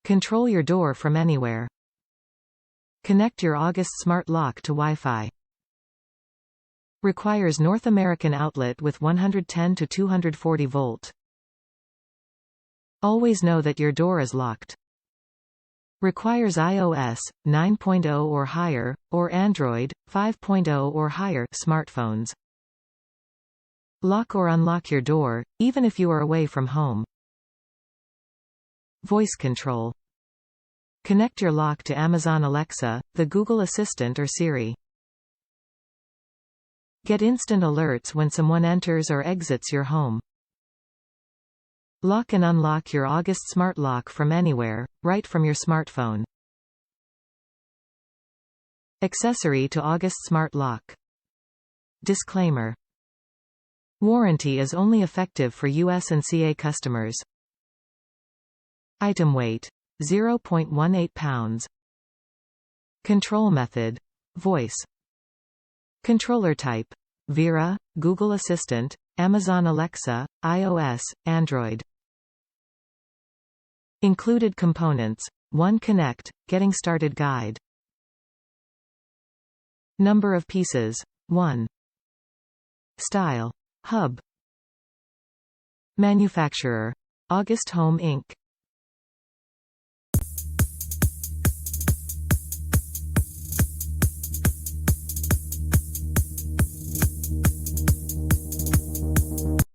Control your door from anywhere. Connect your August smart lock to Wi-Fi. Requires North American outlet with 110 to 240 volt. Always know that your door is locked. Requires iOS 9.0 or higher, or Android 5.0 or higher smartphones. Lock or unlock your door, even if you are away from home. Voice control. Connect your lock to Amazon Alexa, the Google Assistant or Siri. Get instant alerts when someone enters or exits your home. Lock and unlock your August smart lock from anywhere, right from your smartphone. Accessory to August smart lock. Disclaimer. Warranty is only effective for USMCA customers. Item weight: 0.18 pounds. Control method: voice. Controller type: Vera, Google Assistant, Amazon Alexa, iOS, Android. Included components: 1 Connect, Getting Started Guide. Number of pieces: 1. Style: Hub. Manufacturer: August Home Inc.